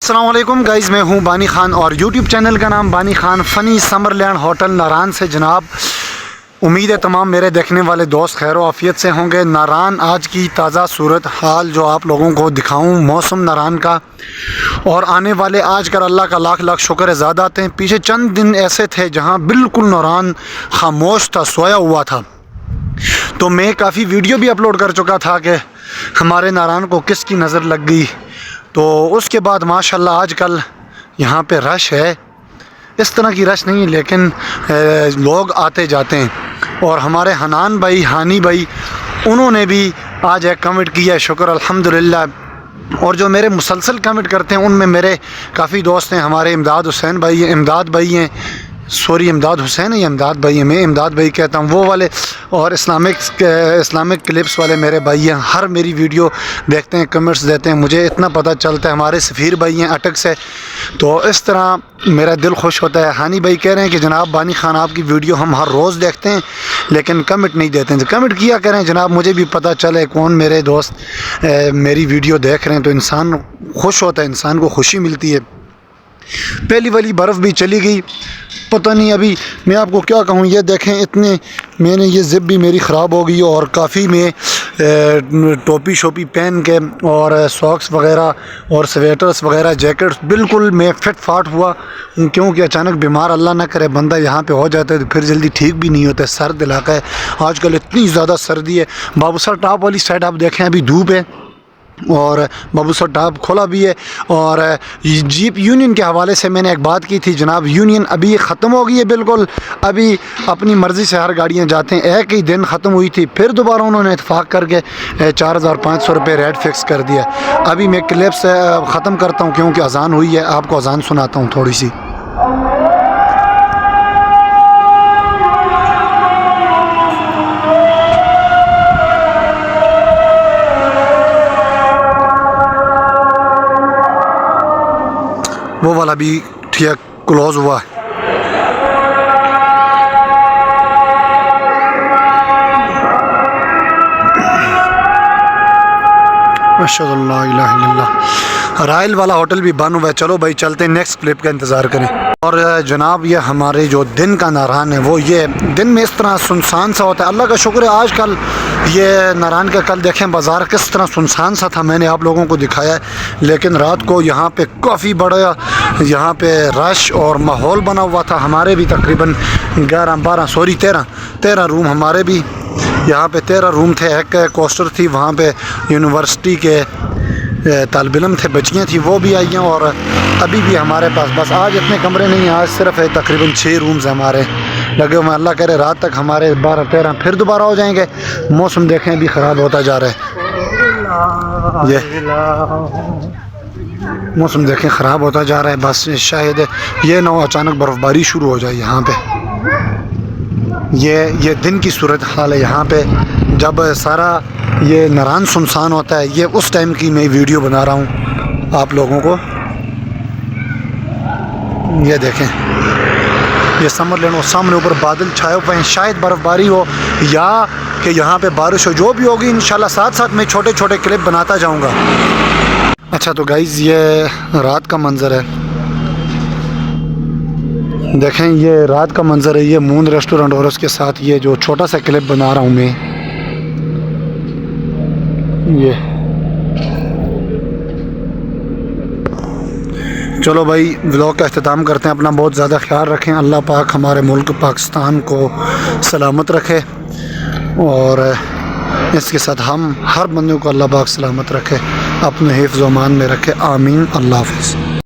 अस्सलाम वालेकुम गाइज़, मैं हूं बानी ख़ान और यूट्यूब चैनल का नाम बानी ख़ान फ़नी समरलैंड होटल नारान से। जनाब, उम्मीद है तमाम मेरे देखने वाले दोस्त खैर आफियत से होंगे। नारान आज की ताज़ा सूरत हाल जो आप लोगों को दिखाऊं, मौसम नारान का और आने वाले आज कर अल्लाह का लाख लाख शुक्र है ज़्यादा आते हैं। पीछे चंद दिन ऐसे थे जहां बिल्कुल नारान खामोश था, सोया हुआ था। तो मैं काफ़ी वीडियो भी अपलोड कर चुका था कि हमारे नारान को किसकी नज़र लग गई। तो उसके बाद माशाल्लाह आजकल यहाँ पे रश है, इस तरह की रश नहीं है लेकिन लोग आते जाते हैं। और हमारे हनान भाई, हानी भाई, उन्होंने भी आज एक कमेंट किया है, शुक्र अल्हम्दुलिल्लाह। और जो मेरे मुसलसल कमेंट करते हैं उनमें मेरे काफ़ी दोस्त हैं। हमारे इमदाद हुसैन भाई हैं, इमदाद भाई हैं, सॉरी इमदाद हुसैन है या इमदाद भाई है, मैं इमदाद भाई कहता हूँ, वो वाले। और इस्लामिक क्लिप्स वाले मेरे भाई हैं, हर मेरी वीडियो देखते हैं, कमेंट्स देते हैं, मुझे इतना पता चलता है। हमारे सफ़ीर भाई हैं अटक से, तो इस तरह मेरा दिल खुश होता है। हानी भाई कह रहे हैं कि जनाब बानी ख़ान आपकी वीडियो हम हर रोज़ देखते हैं लेकिन कमेंट नहीं देते हैं। तो कमेंट किया करें जनाब, मुझे भी पता चले कौन मेरे दोस्त मेरी वीडियो देख रहे हैं। तो इंसान खुश होता है, इंसान को खुशी मिलती है। पहली वाली बर्फ़ भी चली गई, पता नहीं अभी मैं आपको क्या कहूँ। ये देखें, इतने मैंने ये ज़िप भी मेरी ख़राब हो गई और काफ़ी मैं टोपी शोपी पहन के और सॉक्स वग़ैरह और स्वेटर्स वग़ैरह जैकेट्स बिल्कुल मैं फिट फाट हुआ, क्योंकि अचानक बीमार अल्लाह ना करे बंदा यहाँ पे हो जाता है तो फिर जल्दी ठीक भी नहीं होता है। सर्द इलाका है आजकल, इतनी ज़्यादा सर्दी है। बाबूसर टॉप वाली साइड आप देखें अभी धूप है और बाबूसर टॉप खोला भी है। और जीप यूनियन के हवाले से मैंने एक बात की थी जनाब, यूनियन अभी ख़त्म हो गई है बिल्कुल। अभी अपनी मर्ज़ी से हर गाड़ियाँ जाते हैं, एक ही दिन ख़त्म हुई थी, फिर दोबारा उन्होंने इत्तेफाक करके 4500 रुपये रेट फ़िक्स कर दिया। अभी मैं क्लिप्स ख़त्म करता हूँ क्योंकि अज़ान हुई है, आपको अज़ान सुनाता हूँ थोड़ी सी। वो वाला भी ठीक क्लोज हुआ है। माशाअल्लाह, ला इलाहा इल्लल्लाह। रायल वाला होटल भी बंद हुआ है। चलो भाई चलते हैं, नेक्स्ट क्लिप का इंतज़ार करें। और जनाब ये हमारे जो दिन का नारान है, वो ये दिन में इस तरह सुनसान सा होता है। अल्लाह का शुक्र है आजकल ये नारान का, कल देखें बाज़ार किस तरह सुनसान सा था, मैंने आप लोगों को दिखाया है। लेकिन रात को यहाँ पे काफ़ी बड़ा यहाँ पे रश और माहौल बना हुआ था। हमारे भी तकरीबन 13 रूम हमारे भी यहाँ पे 13 रूम थे। एक कोस्टर थी, वहाँ पे यूनिवर्सिटी के तालिब इल्म थे, बच्चियाँ थी, वो भी आई हैं। और अभी भी हमारे पास बस आज इतने कमरे नहीं, आज सिर्फ तकरीबन 6 रूम्स हमारे लगे हुए। अल्लाह करे रात तक हमारे 12-13 फिर दोबारा हो जाएंगे। मौसम देखें अभी ख़राब होता जा रहा है, ये मौसम देखें ख़राब होता जा रहा है। बस शायद ये ना हो अचानक बर्फ़बारी शुरू हो जाए यहाँ पे। ये दिन की सूरत हाल है यहाँ पे, जब सारा ये नारान सुनसान होता है। ये उस टाइम की मैं वीडियो बना रहा हूँ आप लोगों को। ये देखें, ये समरलैंड और सामने ऊपर बादल छाए हुए हैं, शायद बर्फ़बारी हो या कि यहाँ पे बारिश हो। जो भी होगी इंशाल्लाह साथ साथ मैं छोटे छोटे क्लिप बनाता जाऊँगा। अच्छा तो गाइज़ ये रात का मंज़र है, देखें ये रात का मंज़र है। ये मून रेस्टोरेंट और उसके साथ ये जो छोटा सा क्लिप बना रहा हूँ मैं, ये चलो भाई व्लॉग का अख्ताम करते हैं। अपना बहुत ज़्यादा ख्याल रखें, अल्लाह पाक हमारे मुल्क पाकिस्तान को सलामत रखे और इसके साथ हम हर बंदे को अल्लाह पाक सलामत रखे, अपने हिफ्ज़ व अमान में रखे। आमीन। अल्लाह हाफ़िज़।